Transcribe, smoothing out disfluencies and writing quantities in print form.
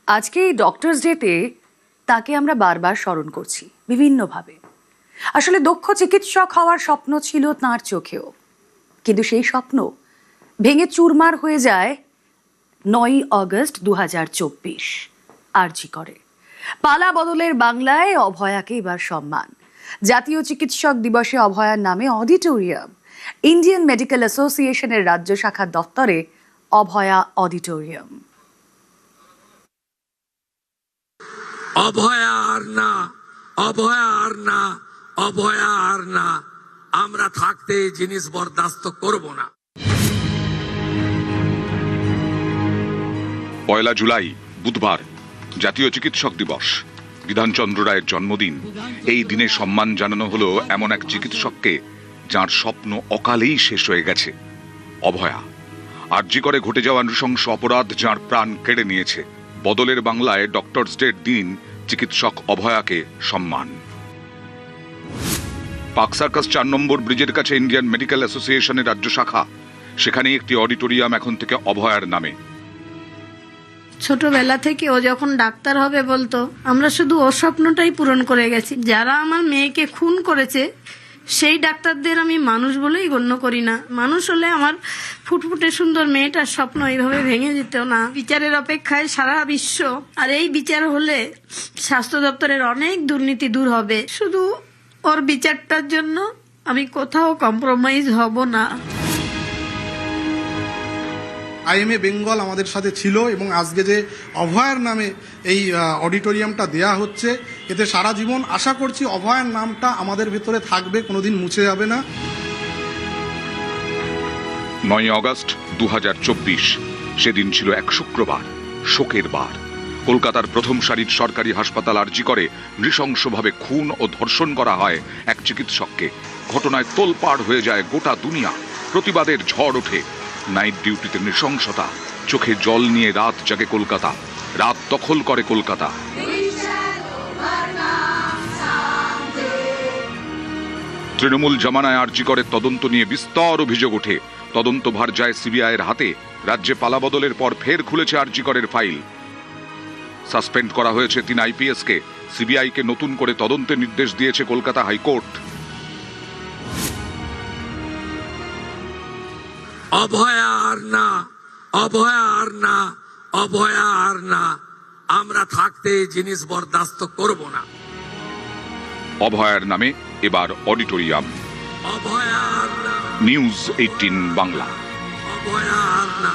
আজকে এই ডক্টরস ডেতে তাকে আমরা বারবার স্মরণ করছি বিভিন্নভাবে। আসলে দক্ষ চিকিৎসক হওয়ার স্বপ্ন ছিল তাঁর চোখেও, কিন্তু সেই স্বপ্ন ভেঙে চুরমার হয়ে যায় 9ই আগস্ট 2024 আরজি করে। পালা বদলের বাংলায় অভয়াকে এবার সম্মান। জাতীয় চিকিৎসক দিবসে অভয়ার নামে অডিটোরিয়াম। ইন্ডিয়ান মেডিকেল অ্যাসোসিয়েশনের রাজ্য শাখার দপ্তরে অভয়া অডিটোরিয়াম। অভয়া আর না, অভয়া আর না, অভয়া আর না, আমরা থাকতে এই জিনিস বরদাস্ত করব না। 1 জুলাই বুধবার জাতীয় চিকিৎসক দিবস, বিধানচন্দ্র রায়ের জন্মদিন। এই দিনে সম্মান জানানো হলো এমন এক চিকিৎসককে যার স্বপ্ন অকালেই শেষ হয়ে গেছে। অভয়া। আরজি করে ঘটে যাওয়া নৃশংস অপরাধ যার প্রাণ কেড়ে নিয়েছে। বদলের বাংলায় ডক্টরস ডের দিন চিকিৎসক অভয়াকে সম্মান। পার্ক সার্কাস 4 নম্বর ব্রিজের কাছে ইন্ডিয়ান মেডিকেল অ্যাসোসিয়েশনের রাজ্য শাখা, সেখানে একটি অডিটোরিয়াম এখন থেকে অভয়ার নামে। ছোটবেলা থেকে ও যখন ডাক্তার হবে বলতো, আমরা শুধু ওর স্বপ্নটাই পূরণ করে গেছি। যারা আমার মেয়েকে খুন করেছে সেই ডাক্তারদের আমি মানুষ বলেই গণ্য করি না। মানুষ হলে আমার ফুটফুটে সুন্দর মেয়েটার স্বপ্ন এইভাবে ভেঙে যেত না। বিচারের অপেক্ষায় সারা বিশ্ব, আর এই বিচার হলে স্বাস্থ্য দপ্তরের অনেক দুর্নীতি দূর হবে। শুধু ওর বিচারটার জন্য আমি কোথাও কম্প্রোমাইজ হব না। IMA বেঙ্গল আমাদের সাথে ছিল এবং আজকে যে অভয়ার নামে এই অডিটোরিয়ামটা দেয়া হচ্ছে, এতে সারা জীবন আশা করছি অভয়ার নামটা আমাদের ভেতরে থাকবে, কোনোদিন মুছে যাবে না। 9ই আগস্ট 2024 সেদিন ছিল এক শুক্রবার, শোকের বার। কলকাতার প্রথম সারির সরকারি হাসপাতাল আরজি করে নৃশংসভাবে খুন ও ধর্ষণ করা হয় এক চিকিৎসককে। ঘটনায় তোলপাড় হয়ে যায় গোটা দুনিয়া। প্রতিবাদের ঝড় ওঠে। নাইট ডিউটিতে নৃশংসতা, চোখে জল নিয়ে রাত জাগে কলকাতা, রাত দখল করে কলকাতা। তৃণমূল জামানায় আরজি করে তদন্ত নিয়ে বিস্তর অভিযোগ ওঠে। তদন্তভার যায় সিবিআইয়ের হাতে। রাজ্যে পালাবদলের পর ফের খুলেছে আরজি করের ফাইল। সাসপেন্ড করা হয়েছে 3 IPSকে। সিবিআইকে নতুন করে তদন্তের নির্দেশ দিয়েছে কলকাতা হাইকোর্ট। অভয়া আর না, অভয়া আর না, অভয়া আর না, আমরা থাকতে এই জিনিস বরদাস্ত করব না। অভয়ার নামে এবার অডিটোরিয়াম। অভয়া আর না, নিউজ 18 বাংলা। অভয়া আর না।